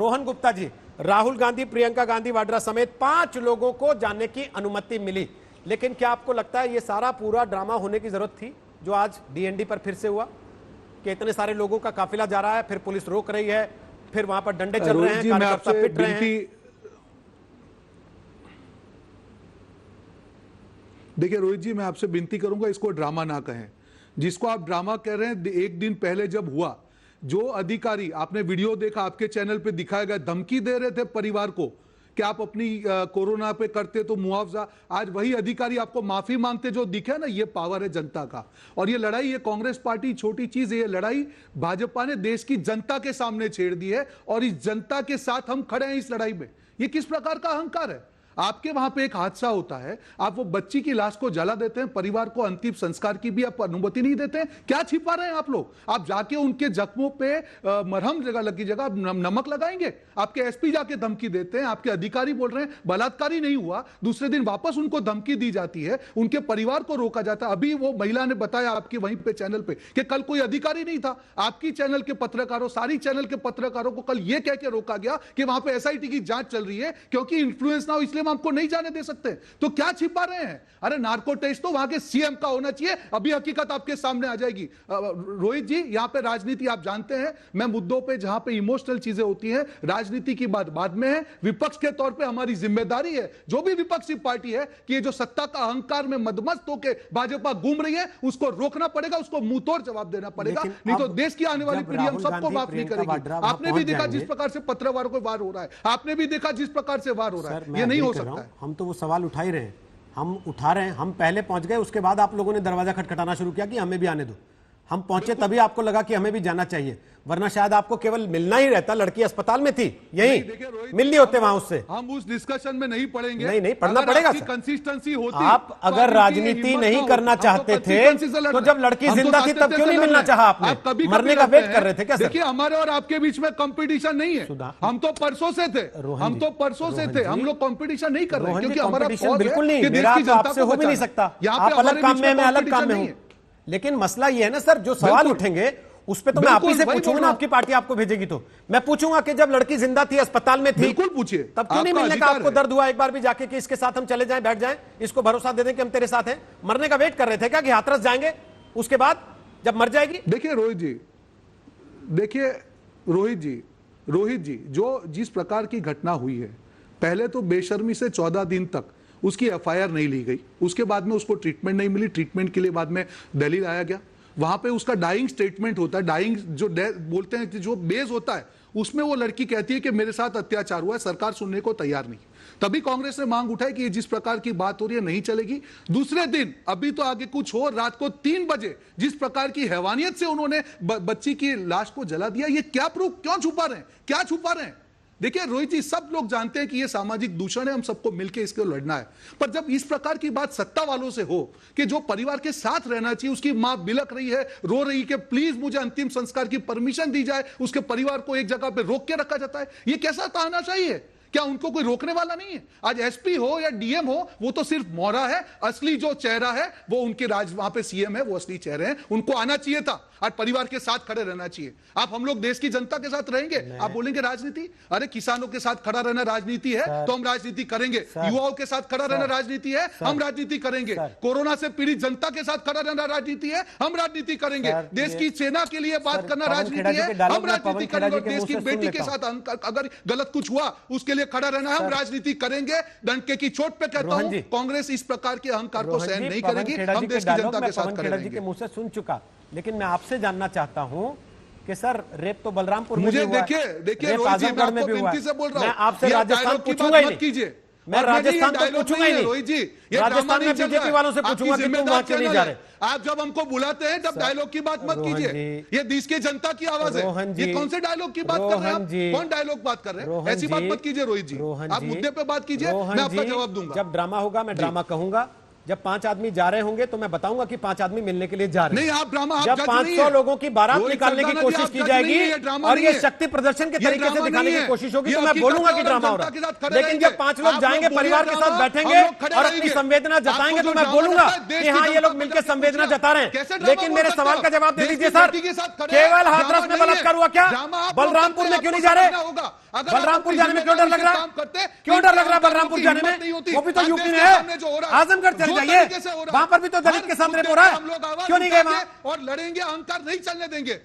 रोहन गुप्ता जी, राहुल गांधी, प्रियंका गांधी वाड्रा समेत 5 लोगों को जाने की अनुमति मिली, लेकिन क्या आपको लगता है ये सारा पूरा ड्रामा होने की जरूरत थी जो आज डीएनडी पर फिर से हुआ कि इतने सारे लोगों का काफिला जा रहा है, फिर पुलिस रोक रही है, फिर वहां पर डंडे चल रहे हैं, कार्यकर्ता पिट रहे हैं? देखिए रोहित जी, मैं आपसे विनती करूंगा इसको ड्रामा ना कहें। जिसको आप ड्रामा कह रहे हैं, एक दिन पहले जब हुआ, जो अधिकारी, आपने वीडियो देखा, आपके चैनल पे दिखाया गया, धमकी दे रहे थे परिवार को कि आप अपनी कोरोना पे करते तो मुआवजा, आज वही अधिकारी आपको माफी मांगते जो दिखे ना, ये पावर है जनता का। और ये लड़ाई, ये कांग्रेस पार्टी छोटी चीज है, ये लड़ाई भाजपा ने देश की जनता के सामने छेड़ दी है और इस जनता के साथ हम खड़े हैं इस लड़ाई में। ये किस प्रकार का अहंकार है? आपके वहां पे एक हादसा होता है, आप वो बच्ची की लाश को जला देते हैं, परिवार को अंतिम संस्कार की भी आप अनुमति नहीं देते हैं। क्या छिपा रहे हैं आप लोग? आप जाके उनके जख्मों पे मरहम जगह लगी जगह नमक लगाएंगे? आपके एसपी जाके धमकी देते हैं, आपके अधिकारी बोल रहे हैं बलात्कारी नहीं हुआ, दूसरे दिन वापस उनको धमकी दी जाती है, उनके परिवार को रोका जाता है। अभी वो महिला ने बताया आपके वहीं पे चैनल पे कि कल कोई अधिकारी नहीं था, आपकी चैनल के पत्रकारों, सारी चैनल के पत्रकारों को कल ये कह के रोका गया कि वहां पे एसआईटी की जांच चल रही है क्योंकि इन्फ्लुएंस ना हो इसलिए हम आपको नहीं जाने दे सकते। तो क्या छिपा रहे हैं? अरे नार्को टेस्ट तो वहां के सीएम का होना चाहिए, अभी हकीकत आपके सामने आ जाएगी। रोहित जी, यहां पे राजनीति आप जानते हैं, मैं मुद्दों पे जहां पे इमोशनल चीजें होती हैं, राजनीति की बात बाद में है। विपक्ष के तौर पे हमारी जिम्मेदारी है, जो भी विपक्षी पार्टी है, कि ये जो सत्ता का अहंकार में मदमस्त होकर भाजपा घूम रही है, उसको रोकना पड़ेगा, उसको मुंह तोड़ जवाब देना पड़ेगा, नहीं तो देश की आने वाली पीढ़ी हम सबको माफ नहीं करेगी। आपने भी देखा जिस प्रकार से पत्रकारों को वार हो रहा है, आपने भी देखा जिस प्रकार से वार हो रहा है, ये नहीं हो सकता है। हम तो वो सवाल उठा ही रहे हैं, हम उठा रहे हैं, हम पहले पहुंच गए, उसके बाद आप लोगों ने दरवाजा खटखटाना शुरू किया कि हमें भी आने दो। हम पहुंचे तभी आपको लगा कि हमें भी जाना चाहिए, वरना शायद आपको केवल मिलना ही रहता। लड़की अस्पताल में थी, यही मिलनी होते वहां उससे। हम उस डिस्कशन में नहीं पड़ेंगे। नहीं पढ़ना पड़ेगा। कंसिस्टेंसी होती, आप अगर राजनीति नहीं करना चाहते थे तो जब लड़की जिंदा थी तब क्यों नहीं मिलना चाहा आपने? मरने का वेट कर रहे थे क्या? देखिए, हमारे और आपके बीच में कंपटीशन नहीं है, हम तो परसों से थे, हम तो परसों से थे, हम लोग कंपटीशन नहीं कर रहे क्योंकि हमारा बिल्कुल नहीं, मेरा तो आपसे हो भी नहीं सकता। आप अलग काम में, मैं अलग काम में हूं। लेकिन मसला ये है ना सर, जो सवाल उठेंगे उस पे तो मैं आप ही से पूछूंगा ना, आपकी पार्टी आपको भेजेगी तो मैं पूछूंगा कि जब लड़की जिंदा थी, अस्पताल में थी, बिल्कुल पूछिए, तब क्यों नहीं मिलने का आपको दर्द हुआ एक बार भी जाके कि इसके साथ हम चले जाएं, बैठ जाएं, इसको भरोसा दे दें कि हम तेरे साथ हैं? मरने का वेट कर रहे थे क्या कि हाथरस जाएंगे उसके बाद जब मर जाएगी? देखिए रोहित जी, देखिए रोहित जी, जो जिस प्रकार की घटना हुई है, पहले तो बेशर्मी से 14 दिन तक उसकी एफआईआर नहीं ली गई, उसके बाद में उसको ट्रीटमेंट नहीं मिली, ट्रीटमेंट के लिए बाद में दिल्ली लाया गया, वहां पे उसका डाइंग स्टेटमेंट होता है, डाइंग जो बोलते हैं कि जो बेस होता है, उसमें वो लड़की कहती है कि मेरे साथ अत्याचार हुआ है, सरकार सुनने को तैयार नहीं। तभी कांग्रेस ने मांग उठाई कि ये जिस प्रकार की बात हो रही है नहीं चलेगी। दूसरे दिन, अभी तो आगे कुछ हो, रात को 3 बजे जिस प्रकार की हैवानियत से उन्होंने बच्ची की लाश को जला दिया, ये क्या प्रूफ, क्यों छुपा रहे हैं, क्या छुपा रहे हैं? देखिए रोहित जी, सब लोग जानते हैं कि यह सामाजिक दूषण है, हम सबको मिलकर इसको लड़ना है, पर जब इस प्रकार की बात सत्ता वालों से हो कि जो परिवार के साथ रहना चाहिए, उसकी मां बिलख रही है, रो रही कि प्लीज मुझे अंतिम संस्कार की परमिशन दी जाए, उसके परिवार को एक जगह पे रोक के रखा जाता है, यह कैसा तानाशाही है? क्या उनको कोई रोकने वाला नहीं है? आज एसपी हो या डीएम हो, वो तो सिर्फ मोहरा है, असली जो चेहरा है वो उनके वहां पे सीएम है, वो असली चेहरे हैं, उनको आना चाहिए था, आज परिवार के साथ खड़े रहना चाहिए। आप हम लोग देश की जनता के साथ रहेंगे, आप बोलेंगे राजनीति? अरे किसानों के साथ खड़ा रहना राजनीति है तो हम राजनीति करेंगे, युवाओं के साथ खड़ा रहना राजनीति है, हम राजनीति करेंगे, कोरोना से पीड़ित जनता के साथ खड़ा रहना राजनीति है, हम राजनीति करेंगे, देश की सेना के लिए बात करना राजनीति है, हम राजनीति करेंगे, देश की बेटी के साथ अगर गलत कुछ हुआ उसके लिए खड़ा रहना, हम राजनीति करेंगे। डंके की चोट पे कहता हूं, कांग्रेस इस प्रकार के अहंकार को सहन नहीं करेगी, हम देश की जनता के साथ खड़े रहेंगे। मुंह से सुन चुका, लेकिन मैं आपसे जानना चाहता हूं कि सर, रेप तो बलरामपुर में मुझे भी हुआ, देखिए रोहित जी, मैं आपको विनती से बोल रहा हूं, मैं आपसे राजस्थान पूछूंगा ही नहीं, मैं राजस्थान तो पूछूंगा ही नहीं, रोहित जी, राजस्थान में बीजेपी वालों से पूछूंगा कि तुम वहां क्यों नहीं जा रहे? आप जब हमको बुलाते हैं तब डायलॉग की बात मत कीजिए, ये देश की जनता की आवाज है, ये कौन से डायलॉग की बात कर रहे हैं? कौन डायलॉग बात कर रहे हैं? ऐसी बात मत कीजिए रोहित जी, आप मुद्दे पे बात कीजिए, मैं आपका जवाब दूंगा। जब ड्रामा होगा मैं ड्रामा कहूंगा, जब 5 आदमी जा रहे होंगे तो मैं बताऊंगा कि 5 आदमी मिलने के लिए जा रहे हैं। नहीं, आप ड्रामा, आप जब जज 500 नहीं है। लोगों की बारात रोहित निकालने की सरदाना जी, कोशिश आप की जज जाएगी नहीं है, ये ड्रामा और नहीं ये है। शक्ति प्रदर्शन के ये तरीके से ड्रामा दिखाने नहीं की है। कोशिश होगी ये तो मैं हकीकत बोलूंगा है कि और ड्रामा हम हो रहा जनता के साथ है। खड़े लेकिन जब रहेंगे। 5 लोग आप जाएंगे लोग परिवार के बोलिए साथ ड्रामा, बैठेंगे हम लोग खड़े और अपनी रहेंगे। संवेदना जताएंगे आपको तो जो मैं ड्रामा बोलूंगा लगता है, देश कि की हाँ ये जनता लोग को मिलकर लेकर संवेदना पूछिए। जता रहे कैसे हैं। ड्रामा लेकिन बोल मेरे सकते सवाल हो? का जवाब दे देश दीजिए की सर, बेटी के साथ खड़े केवल ड्रामा हाथरस में नहीं है। बलात्कार हुआ क्या? ड्रामा आप लोग बलरामपुर करते में हैं, क्यों नहीं आपको जा रहे? समझना होगा। अगर बलरामपुर आप जाने में क्यों डर लग रहा है? काम करते, क्यों फिर डर लग रहा है क्या बलरामपुर की जाने हिम्मत में? नहीं होती। वो भी तो आज यूपी देश में के है। सामने जो हो रहा है, आजमगढ़ चले जो जाइए, तरीके से हो रहा है, वहां पर भी तो दलित हर के सामने मुद्दे हो रहा पे है। हम लोग आवाज क्यों नहीं गए उठाएंगे वहां? और लड़ेंगे, अहंकार नहीं चलने देंगे।